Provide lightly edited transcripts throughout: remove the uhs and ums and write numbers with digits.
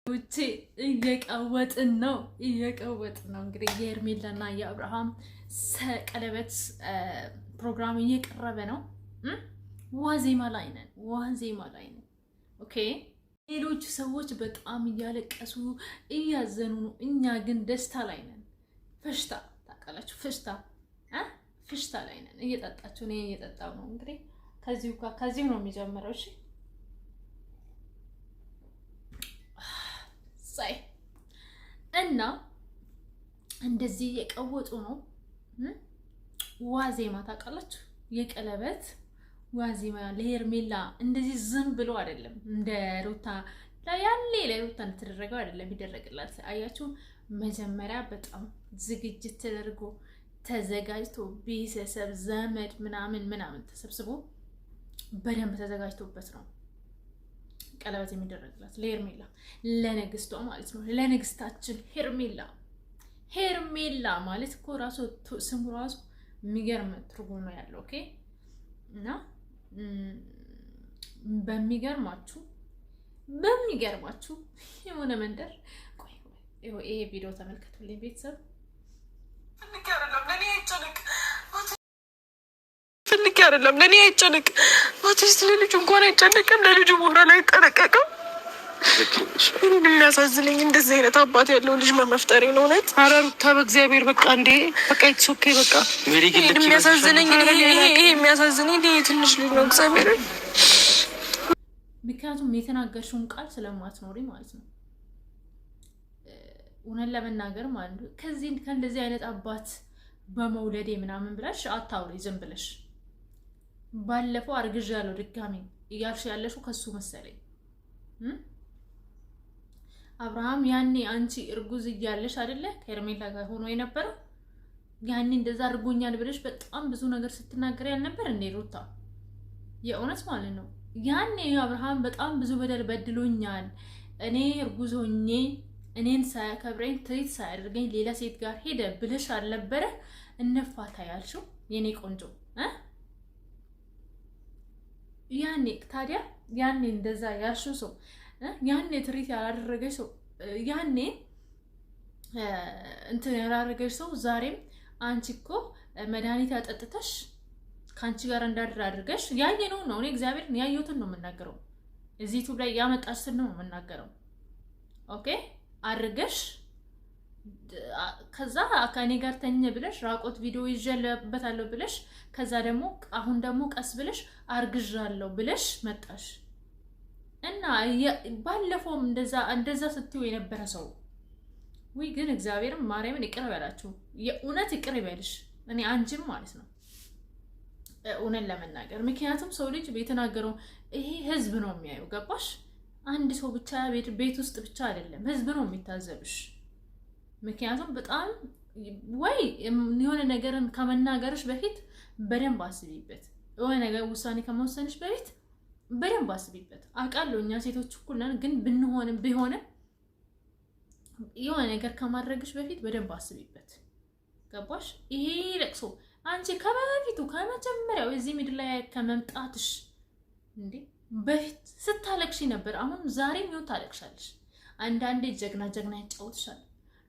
ውጪ እየቀወጥን ነው እንግዲህ የሄርሜላና የአብርሃም ቀለበት ፕሮግራም እየቀረበ ነው። ዋዜማ ላይ ነን። ኦኬ ሌሎች ሰዎች በጣም እያለቀሱ እያዘኑ ነው። እኛ ግን ደስታ ላይ ነን። ፍሽታ ታውቃላችሁ፣ ፍሽታ ላይ ነን። እየጠጣችሁ ነው። እየጠጣው ነው እንግዲህ ከዚሁ ነው የሚጀምረው። እሺ እና እንደዚህ እየቀወጡ ነው። ዋዜማ ታውቃላችሁ፣ የቀለበት ዋዜማ ለሄርሜላ እንደዚህ ዝም ብሎ አይደለም፣ እንደ ሩታ ለሩታ እንደተደረገው አይደለም ይደረግላት። አያችሁ፣ መጀመሪያ በጣም ዝግጅት ተደርጎ ተዘጋጅቶ ቤተሰብ ዘመድ ምናምን ተሰብስቦ በደንብ ተዘጋጅቶበት ነው ቀለበት የሚደረግላት ለሄርሜላ፣ ለንግስቷ ማለት ነው። ለንግስታችን ሄርሜላ ማለት እኮ ራሱ ስሙ ራሱ የሚገርም ትርጉም ነው ያለው። ኦኬ እና በሚገርማችሁ የሆነ መንደር ይሄ ቪዲዮ ተመልከቱልኝ ቤተሰብ። አይደለም ለኔ አይጨነቅ ማትስ ለልጁ እንኳን አይጨነቅም፣ ለልጁ ሞራል አይጠነቀቅም። የሚያሳዝነኝ እንደዚህ አይነት አባት ያለው ልጅ መፍጠሬ ነው። እውነት ኧረ ሩታ በእግዚአብሔር በቃ እንዴ በቃ ይትሶኬ በቃ የሚያሳዝነኝ ትንሽ ልጅ ነው እግዚአብሔር። ምክንያቱም የተናገርሽውን ቃል ስለማትኖሪ ማለት ነው። እውነት ለመናገር ማለት ነው ከእንደዚህ አይነት አባት በመውለዴ ምናምን ብለሽ አታውሪ ዝም ብለሽ። ባለፈው አርግዣለሁ ድጋሚ እያልሽ ያለሽው ከሱ መሰለኝ። አብርሃም ያኔ አንቺ እርጉዝ እያለሽ አይደለ ከሄርሜላ ጋር ሆኖ የነበረው? ያኔ እንደዛ አድርጎኛል ብለሽ በጣም ብዙ ነገር ስትናገር ያልነበር እንዴ ሩታ? የእውነት ማለት ነው። ያኔ አብርሃም በጣም ብዙ በደል በድሎኛል፣ እኔ እርጉዝ ሆኜ እኔን ሳያከብረኝ ትሪት ሳያደርገኝ ሌላ ሴት ጋር ሄደ ብለሽ አልነበረ እንፋታ ያልሽው የኔ ቆንጆ? ያኔ እንደዛ ያልሽው ሰው ያኔ ትሪት ያላደረገች ሰው ያኔ እንትን ያላደረገች ሰው ዛሬም አንቺ እኮ መድኃኒት ያጠጥተሽ ከአንቺ ጋር እንዳድር አድርገሽ ያየነው ነው። እኔ እግዚአብሔርን ያየሁትን ነው የምናገረው። እዚህ ዩቲዩብ ላይ ያመጣችትን ነው የምናገረው። ኦኬ አድርገሽ ከዛ ከእኔ ጋር ተኝ ብለሽ ራቆት ቪዲዮ ይዤለበታለሁ ብለሽ ከዛ ደግሞ አሁን ደግሞ ቀስ ብለሽ አርግዣለሁ ብለሽ መጣሽ እና ባለፈውም እንደዛ ስትዩ የነበረ ሰው ወይ ግን እግዚአብሔርን ማርያምን ይቅር ይበላችሁ። የእውነት ይቅር ይበልሽ። እኔ አንቺም ማለት ነው እውነት ለመናገር ምክንያቱም ሰው ልጅ የተናገረው ይሄ ህዝብ ነው የሚያየው። ገባሽ? አንድ ሰው ብቻ ቤት ውስጥ ብቻ አይደለም ህዝብ ነው የሚታዘብሽ። ምክንያቱም በጣም ወይ የሆነ ነገርን ከመናገርሽ በፊት በደንብ አስቢበት። የሆነ ነገር ውሳኔ ከመወሰንሽ በፊት በደንብ አስቢበት። አውቃለሁ እኛ ሴቶች እኩል ነን፣ ግን ቢሆንም የሆነ ነገር ከማድረግሽ በፊት በደንብ አስቢበት። ገባሽ? ይሄ ለቅሶ አንቺ ከበፊቱ ከመጀመሪያው እዚህ ምድር ላይ ከመምጣትሽ እንዴ በፊት ስታለቅሺ ነበር። አሁን ዛሬም ይኸው ታለቅሻለሽ። አንዳንዴ ጀግና ያጫውትሻል፣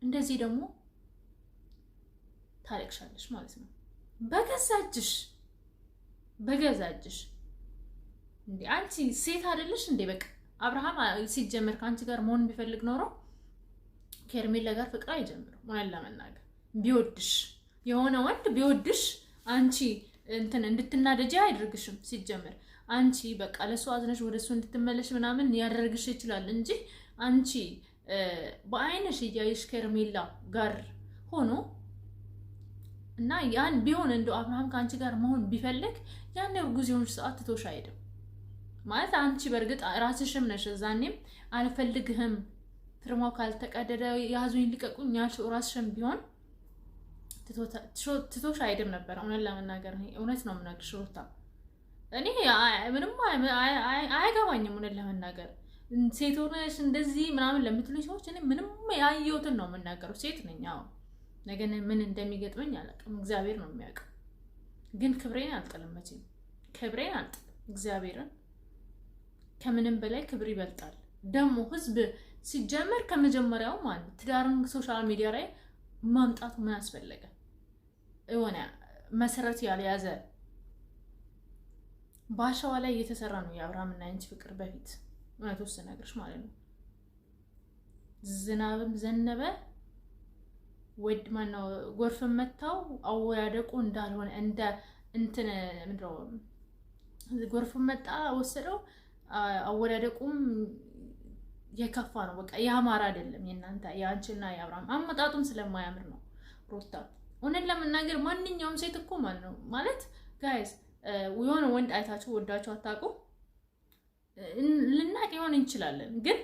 እንደዚህ ደግሞ ታለቅሻለሽ ማለት ነው። በገዛጅሽ እንዴ አንቺ ሴት አይደለሽ እንዴ? በቃ አብርሃም ሲጀመር ከአንቺ ጋር መሆን ቢፈልግ ኖሮ ከሄርሜላ ጋር ፍቅር አይጀምርም። ማለት ለመናገር ቢወድሽ የሆነ ወንድ ቢወድሽ አንቺ እንትን እንድትናደጂ አይደርግሽም። ሲጀመር አንቺ በቃ ለሱ አዝነሽ ወደሱ እንድትመለሽ ምናምን ያደርግሽ ይችላል እንጂ አንቺ በአይነሽ እያየሽ ከሄርሜላ ጋር ሆኖ እና ያን ቢሆን እንደው አብርሃም ከአንቺ ጋር መሆን ቢፈልግ ያን እርጉዝ የሆንሽ ሰዓት ትቶሽ አይደለም ማለት አንቺ በእርግጥ ራስሽም ነሽ እዛኔም አልፈልግህም ፍርማው ካልተቀደደ ያዙኝ ልቀቁኝ ያልሽው ራስሽም ቢሆን ትቶሽ አይደለም ነበር። እውነት ለመናገር እውነት ነው የምናገርሽ ሩታ። እኔ ምንም አይገባኝም እውነት ለመናገር ሴት ሆነሽ እንደዚህ ምናምን ለምትሉኝ ሰዎች እኔ ምንም ያየሁትን ነው የምናገረው። ሴት ነኝ። አዎ ነገ ምን እንደሚገጥመኝ አላውቅም፣ እግዚአብሔር ነው የሚያውቀው። ግን ክብሬን አልጥልም፣ መቼም ክብሬን አልጥልም። እግዚአብሔርን ከምንም በላይ ክብር ይበልጣል። ደግሞ ህዝብ ሲጀመር ከመጀመሪያው ማለት ትዳርን ሶሻል ሚዲያ ላይ ማምጣቱ ምን አስፈለገ? የሆነ መሰረት ያልያዘ በአሸዋ ላይ እየተሰራ ነው የአብርሃምና የአንቺ ፍቅር በፊት እውነቱን ስነግርሽ ማለት ነው። ዝናብም ዘነበ ወድ ማነው ጎርፍም መታው አወዳደቁ እንዳልሆነ እንደ እንትን ምንድነው ጎርፍም መጣ ወሰደው አወዳደቁም የከፋ ነው። በቃ ያማረ አይደለም። የእናንተ የአንቺና የአብርሃም አመጣጡም ስለማያምር ነው። ሩታ እውነት ለመናገር ማንኛውም ሴት እኮ ማለት ነው ማለት ጋይስ የሆነ ወንድ አይታችሁ ወዳችሁ አታውቁ ልናቅ ይሆን እንችላለን ግን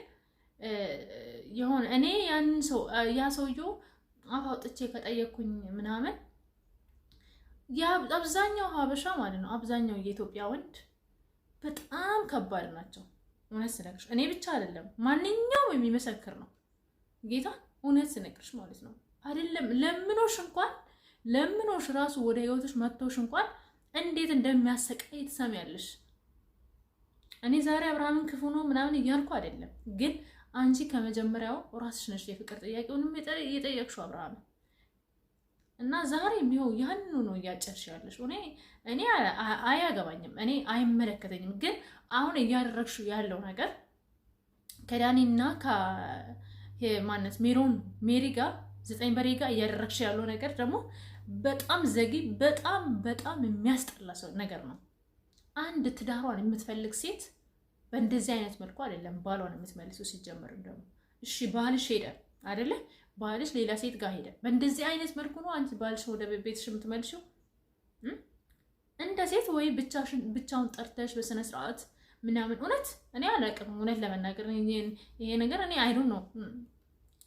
የሆነ እኔ ያንን ሰው ያ ሰውዬው አፋውጥቼ ከጠየቅኩኝ ምናምን ያ አብዛኛው ሀበሻ ማለት ነው አብዛኛው የኢትዮጵያ ወንድ በጣም ከባድ ናቸው። እውነት ስነግርሽ እኔ ብቻ አይደለም ማንኛውም የሚመሰክር ነው። ጌታ እውነት ስነግርሽ ማለት ነው አይደለም ለምኖሽ ራሱ ወደ ህይወትሽ መጥቶሽ እንኳን እንዴት እንደሚያሰቃይ ትሰሚያለሽ። እኔ ዛሬ አብርሃምን ክፉ ነው ምናምን እያልኩ አይደለም ግን አንቺ ከመጀመሪያው ራስሽ ነሽ የፍቅር ጥያቄውንም የጠየቅሽው አብርሃም እና ዛሬ የሚሆን ያንኑ ነው እያጨርሽ ያለሽ። እኔ አያገባኝም፣ እኔ አይመለከተኝም። ግን አሁን እያደረግሽው ያለው ነገር ከዳኒና ከማነት ሜሪ ጋር 9 በሬ ጋር እያደረግሽ ያለው ነገር ደግሞ በጣም ዘጊ በጣም የሚያስጠላ ሰው ነገር ነው። አንድ ትዳሯን የምትፈልግ ሴት በእንደዚህ አይነት መልኩ አይደለም ባሏን የምትመልሰው። ሲጀመር ደግሞ እሺ ባልሽ ሄደ አይደለ? ባልሽ ሌላ ሴት ጋር ሄደ። በእንደዚህ አይነት መልኩ ነው አንቺ ባልሽ ወደ ቤትሽ የምትመልሺው? እንደ ሴት ወይ ብቻውን ጠርተሽ በስነ ስርዓት ምናምን እውነት እኔ አላውቅም። እውነት ለመናገር ይሄ ነገር እኔ አይዶን ነው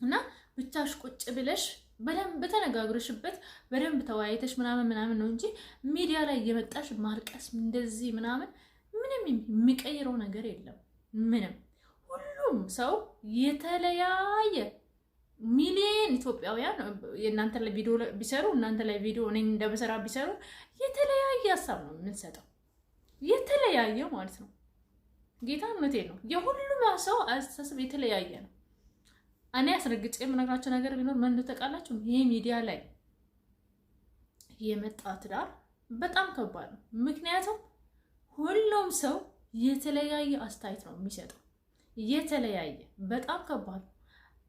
እና ብቻሽ ቁጭ ብለሽ በደንብ ተነጋግረሽበት በደንብ ተወያይተሽ ምናምን ነው እንጂ ሚዲያ ላይ እየመጣሽ ማልቀስ እንደዚህ ምናምን ምንም የሚቀይረው ነገር የለም። ምንም ሁሉም ሰው የተለያየ ሚሊዮን ኢትዮጵያውያን የእናንተ ላይ ቪዲዮ ቢሰሩ እናንተ ላይ ቪዲዮ እኔ እንደበሰራ ቢሰሩ የተለያየ ሀሳብ ነው የምንሰጠው፣ የተለያየ ማለት ነው። ጌታ እውነቴን ነው። የሁሉም ሰው አስተሳሰብ የተለያየ ነው። እኔ አስረግጬ የምነግራቸው ነገር ቢኖር ምን እንደተቃላችሁ ይሄ ሚዲያ ላይ የመጣ ትዳር በጣም ከባድ ነው። ምክንያቱም ሁሉም ሰው የተለያየ አስተያየት ነው የሚሰጠው፣ የተለያየ በጣም ከባድ ነው።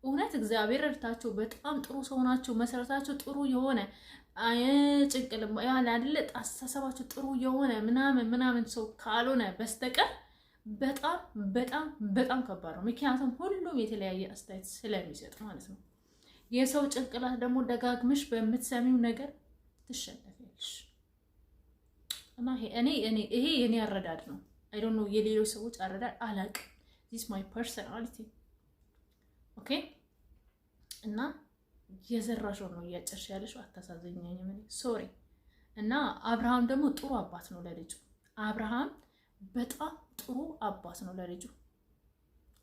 እውነት እግዚአብሔር ረድታቸው በጣም ጥሩ ሰው ናቸው። መሰረታቸው ጥሩ የሆነ ጭንቅል ያለ አይደለ አስተሳሰባቸው ጥሩ የሆነ ምናምን ሰው ካልሆነ በስተቀር በጣም ከባድ ነው። ምክንያቱም ሁሉም የተለያየ አስተያየት ስለሚሰጥ ማለት ነው። የሰው ጭንቅላት ደግሞ ደጋግምሽ በምትሰሚው ነገር ትሸነፊያለሽ። እና ይሄ የኔ አረዳድ ነው። አይ ዶንት ኖ የሌሎች ሰዎች አረዳድ አላውቅም። ዚስ ማይ ፐርሰናሊቲ ኦኬ። እና የዘራሽው ነው እያጨርሽ ያለሽ። አታሳዘኛኝም። ሶሪ። እና አብርሃም ደግሞ ጥሩ አባት ነው ለልጁ። አብርሃም በጣም ጥሩ አባት ነው ለልጁ።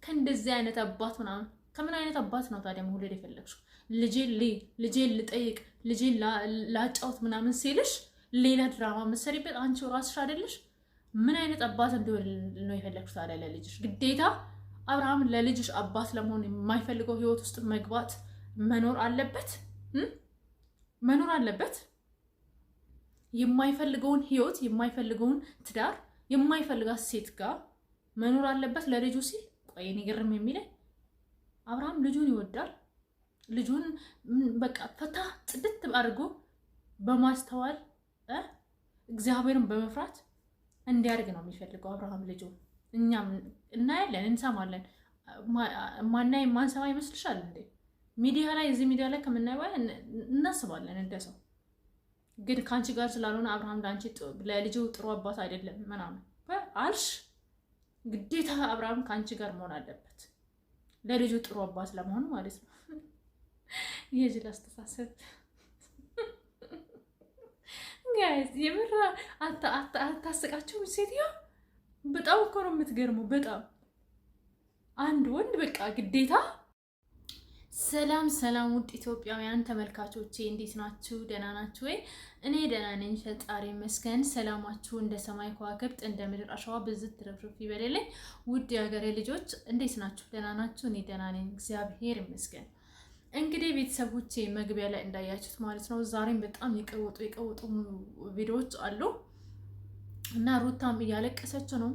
ከእንደዚህ አይነት አባት ምናምን ከምን አይነት አባት ነው ታዲያ መውለድ የፈለግሽው? ልጄን ልጠይቅ ልጄን ላጫውት ምናምን ሲልሽ ሌላ ድራማ መሰሪበት አንቺ ራስሽ አይደለሽ? ምን አይነት አባት እንደሆነ ነው የፈለግሽው ታዲያ ለልጅሽ? ግዴታ አብርሃም ለልጅሽ አባት ለመሆን የማይፈልገው ህይወት ውስጥ መግባት መኖር አለበት። የማይፈልገውን ህይወት የማይፈልገውን ትዳር የማይፈልጋት ሴት ጋር መኖር አለበት ለልጁ ሲል። ቆይ እኔ ግርም የሚለኝ አብርሃም ልጁን ይወዳል። ልጁን በቃ ፈታ ጽድት አድርጎ በማስተዋል እግዚአብሔርን በመፍራት እንዲያድግ ነው የሚፈልገው አብርሃም ልጁ። እኛም እናያለን እንሰማለን። ማናይ ማንሰማ ይመስልሻል እንዴ? ሚዲያ ላይ እዚህ ሚዲያ ላይ ከምናየው እናስባለን እንደ ሰው። ግን ከአንቺ ጋር ስላልሆነ አብርሃም ለልጁ ጥሩ አባት አይደለም ምናምን አልሽ። ግዴታ አብርሃም ከአንቺ ጋር መሆን አለበት ለልጁ ጥሩ አባት ለመሆን ማለት ነው። የጅል አስተሳሰብ ጋይስ። የምር አታስቃችሁ ሴትዮ። በጣም እኮ ነው የምትገርመው። በጣም አንድ ወንድ በቃ ግዴታ ሰላም ሰላም ውድ ኢትዮጵያውያን ተመልካቾቼ እንዴት ናችሁ? ደህና ናችሁ ወይ? እኔ ደህና ነኝ፣ ፈጣሪ ይመስገን። ሰላማችሁ እንደ ሰማይ ከዋክብት እንደ ምድር አሸዋ ብዝት ትረፍርፍ ይበልልኝ። ውድ የሀገሬ ልጆች እንዴት ናችሁ? ደህና ናችሁ? እኔ ደህና ነኝ፣ እግዚአብሔር ይመስገን። እንግዲህ ቤተሰቦቼ መግቢያ ላይ እንዳያችሁት ማለት ነው ዛሬም በጣም የቀወጡ ቪዲዮዎች አሉ እና ሩታም እያለቀሰች ነው፣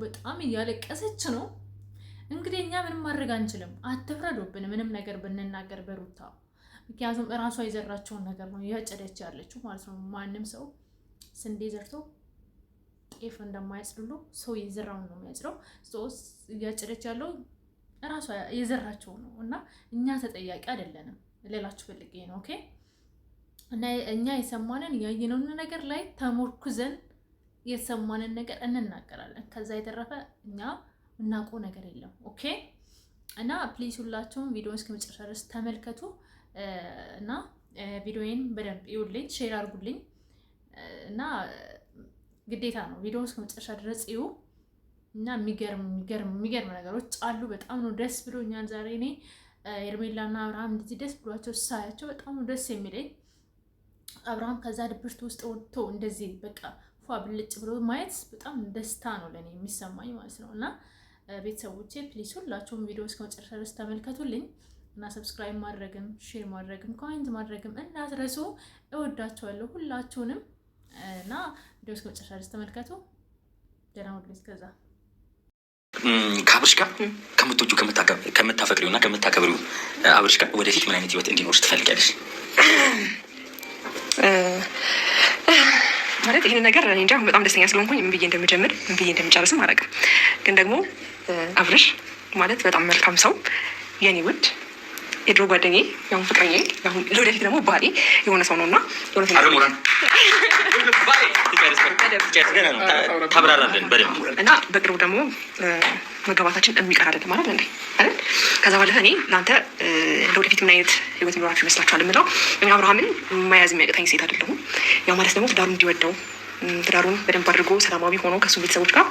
በጣም እያለቀሰች ነው። እንግዲህ እኛ ምንም ማድረግ አንችልም። አትፍረዱብን ምንም ነገር ብንናገር በሩታ ምክንያቱም እራሷ የዘራቸውን ነገር ነው እያጨደች ያለችው ማለት ነው። ማንም ሰው ስንዴ ዘርቶ ጤፍ እንደማያጭድ ሰው የዘራውን ነው የሚያጭደው። እያጨደች ያለው እራሷ የዘራቸው ነው እና እኛ ተጠያቂ አይደለንም ሌላችሁ ፈልጌ ነው። ኦኬ እና እኛ የሰማንን ያየነውን ነገር ላይ ተሞርኩዘን የሰማንን ነገር እንናገራለን። ከዛ የተረፈ እኛ እናውቀው ነገር የለም። ኦኬ እና ፕሊዝ ሁላችሁም ቪዲዮውን እስከ መጨረሻ ድረስ ተመልከቱ እና ቪዲዮውን በደንብ ይውልኝ፣ ሼር አድርጉልኝ እና ግዴታ ነው ቪዲዮውን እስከ መጨረሻ ድረስ ይዩ እና የሚገርም ነገሮች አሉ። በጣም ነው ደስ ብሎኛል ዛሬ እኔ ሄርሜላና አብርሃም እንደዚህ ደስ ብሏቸው ሳያቸው በጣም ነው ደስ የሚለኝ። አብርሃም ከዛ ድብርት ውስጥ ወጥቶ እንደዚህ በቃ ፏ ብልጭ ብሎ ማየት በጣም ደስታ ነው ለኔ የሚሰማኝ ማለት ነው። እና ቤተሰቦቼ ፕሊዝ ሁላችሁም ቪዲዮ እስከ መጨረሻ ድረስ ተመልከቱልኝ እና ሰብስክራይብ ማድረግም ሼር ማድረግም ኮሜንት ማድረግም እንዳትረሱ። እወዳችኋለሁ ሁላችሁንም እና ቪዲዮ እስከ መጨረሻ ድረስ ተመልከቱ። ደህና ሁሉ እስከዛ ከአብርሽ ጋር ከምትወጂው ከምታፈቅሪው እና ከምታከብሪው አብርሽ ጋር ወደፊት ምን አይነት ህይወት እንዲኖርሽ ትፈልጊያለሽ? ማለት ይህን ነገር እኔ እንጃ በጣም ደስተኛ ስለሆንኩኝ ምን ብዬ እንደምጀምር ምን ብዬ እንደምጨርስም አላውቅም። ግን ደግሞ አብርሽ ማለት በጣም መልካም ሰው፣ የኔ ውድ የድሮ ጓደኛዬ፣ ያሁን ፍቅረኛዬ፣ ያሁን ለወደፊት ደግሞ ባሌ የሆነ ሰው ነው እና ታብራራለን በደንብ እና በቅርቡ ደግሞ መጋባታችን የሚቀር አይደለም ማለት እንዴ አይደል? ከዛ ባለፈ እኔ ለአንተ ለወደፊት ምን አይነት ህይወት የሚኖራችሁ ይመስላችኋል የምለው እኔ አብርሃምን መያዝ የሚያቅተኝ ሴት አይደለሁም። ያው ማለት ደግሞ ትዳሩን እንዲወደው ትዳሩን በደንብ አድርጎ ሰላማዊ ሆኖ ከሱ ቤተሰቦች ጋር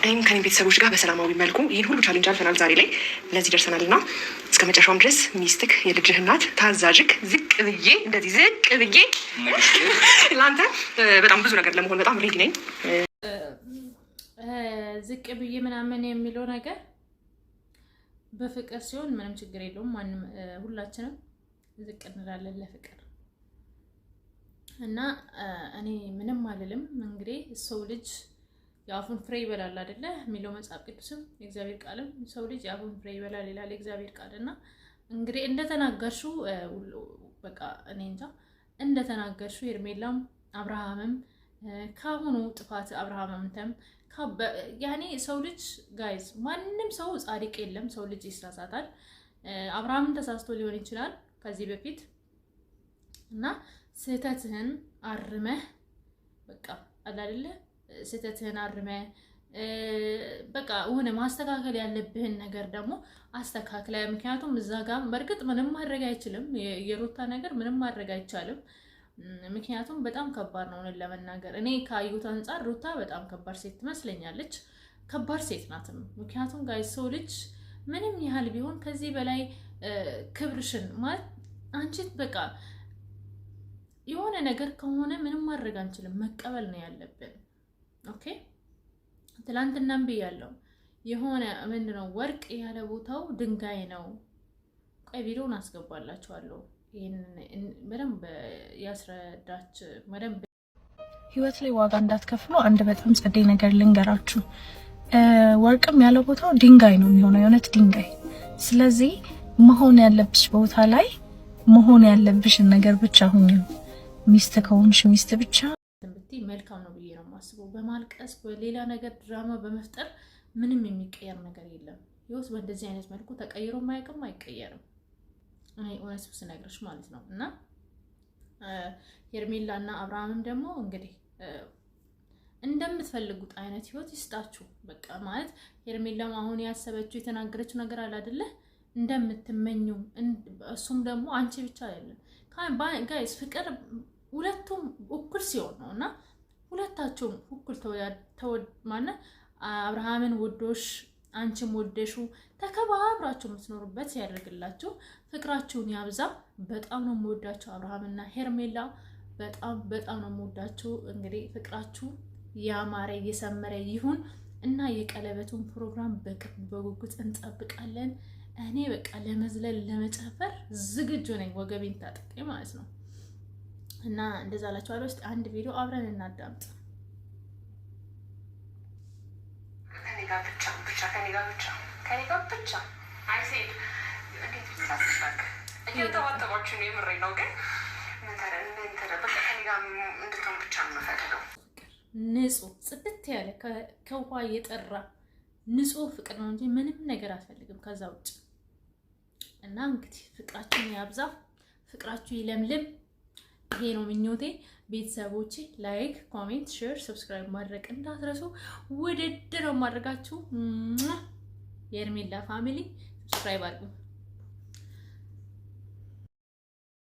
እኔም ከኔ ቤተሰቦች ጋር በሰላማዊ መልኩ ይህን ሁሉ ቻሌንጅ አልፈናል። ዛሬ ላይ ለዚህ ደርሰናል እና እስከ መጨረሻውም ድረስ ሚስትክ የልጅህ እናት ታዛዥክ ዝቅ ብዬ ለአንተ በጣም ብዙ ነገር ለመሆን በጣም ሬዲ ነኝ። ዝቅ ብዬ ምናምን የሚለው ነገር በፍቅር ሲሆን ምንም ችግር የለውም። ማንም ሁላችንም ዝቅ እንላለን ለፍቅር እና እኔ ምንም አልልም። እንግዲህ ሰው ልጅ የአፉን ፍሬ ይበላል አይደለ የሚለው መጽሐፍ ቅዱስም የእግዚአብሔር ቃልም ሰው ልጅ የአፉን ፍሬ ይበላል ይላል የእግዚአብሔር ቃል። እና እንግዲህ እንደተናገርሽው በቃ እኔ እንጃ እንደተናገርሽው ሄርሜላም አብርሃምም ካሁኑ ጥፋት አብርሃምም ያኔ ሰው ልጅ ጋይዝ ማንም ሰው ጻድቅ የለም። ሰው ልጅ ይሳሳታል። አብርሃምም ተሳስቶ ሊሆን ይችላል ከዚህ በፊት እና ስህተትህን አርመህ በቃ አይደለ ስህተትህን አርመህ በቃ ሆነ ማስተካከል ያለብህን ነገር ደግሞ አስተካክለ። ምክንያቱም እዛ ጋር በእርግጥ ምንም ማድረግ አይችልም፣ የሩታ ነገር ምንም ማድረግ አይቻልም። ምክንያቱም በጣም ከባድ ነው ለመናገር። እኔ ካዩት አንጻር ሩታ በጣም ከባድ ሴት ትመስለኛለች። ከባድ ሴት ናትም። ምክንያቱም ጋይ ሰው ልጅ ምንም ያህል ቢሆን ከዚህ በላይ ክብርሽን ማለት አንቺ በቃ የሆነ ነገር ከሆነ ምንም ማድረግ አንችልም፣ መቀበል ነው ያለብን። ኦኬ ትላንትናም ብያለሁ የሆነ ምንድነው ወርቅ ያለ ቦታው ድንጋይ ነው። ቆይ ቪዲዮውን አስገባላችኋለሁ። ይሄንን በደንብ ያስረዳች በደንብ ህይወት ላይ ዋጋ እንዳትከፍሉ አንድ በጣም ጸደይ ነገር ልንገራችሁ። ወርቅም ያለ ቦታው ድንጋይ ነው የሚሆነው፣ የእውነት ድንጋይ። ስለዚህ መሆን ያለብሽ ቦታ ላይ መሆን ያለብሽን ነገር ብቻ ሁኚ። ሚስት ከሆንሽ ሚስት ብቻ ብትይ መልካም ነው ብዬ ነው የማስበው። በማልቀስ በሌላ ነገር ድራማ በመፍጠር ምንም የሚቀየር ነገር የለም። ህይወት በእንደዚህ አይነት መልኩ ተቀይሮ ማያውቅም፣ አይቀየርም። እኔ እውነት ስነግርሽ ማለት ነው። እና ሄርሜላ እና አብርሃምም ደግሞ እንግዲህ እንደምትፈልጉት አይነት ህይወት ይስጣችሁ። በቃ ማለት ሄርሜላም አሁን ያሰበችው የተናገረችው ነገር አለ አይደለ እንደምትመኙ፣ እሱም ደግሞ አንቺ ብቻ አይደለም ጋይስ ፍቅር ሁለቱም እኩል ሲሆን ነው። እና ሁለታቸውም እኩል ተወድ ማነ አብርሃምን ወዶሽ አንቺም ወደሹ ተከባብራችሁ የምትኖሩበት ያደርግላችሁ። ፍቅራችሁን ያብዛ። በጣም ነው የምወዳችሁ አብርሃምና ሄርሜላ፣ በጣም ነው የምወዳችሁ። እንግዲህ ፍቅራችሁ ያማረ የሰመረ ይሁን እና የቀለበቱን ፕሮግራም በጉጉት እንጠብቃለን። እኔ በቃ ለመዝለል ለመጨፈር ዝግጁ ነኝ፣ ወገቤን ታጥቄ ማለት ነው። እና እንደዛ አላችኋለሁ። እስቲ አንድ ቪዲዮ አብረን እናዳምጥ። ከኔ ጋር ብቻ አይሴድ እንዴት ብታስባክ እየተዋጠባችሁ ነው። የምሬ ነው። ግን ምን ተደበቀ? ከኔ ጋር እንድትሆን ብቻ ነው የምፈልገው። ንጹህ ጽድት ያለ ከውሃ የጠራ ንጹህ ፍቅር ነው እንጂ ምንም ነገር አትፈልግም ከዛ ውጭ። እና እንግዲህ ፍቅራችሁን ያብዛ፣ ፍቅራችሁ ይለምልም። ይሄ ነው ምኞቴ። ቤተሰቦቼ ላይክ፣ ኮሜንት፣ ሼር፣ ሰብስክራይብ ማድረግ እንዳትረሱ። ውድድ ነው ማድረጋችሁ። የሄርሜላ ፋሚሊ ሰብስክራይብ አድርጉ።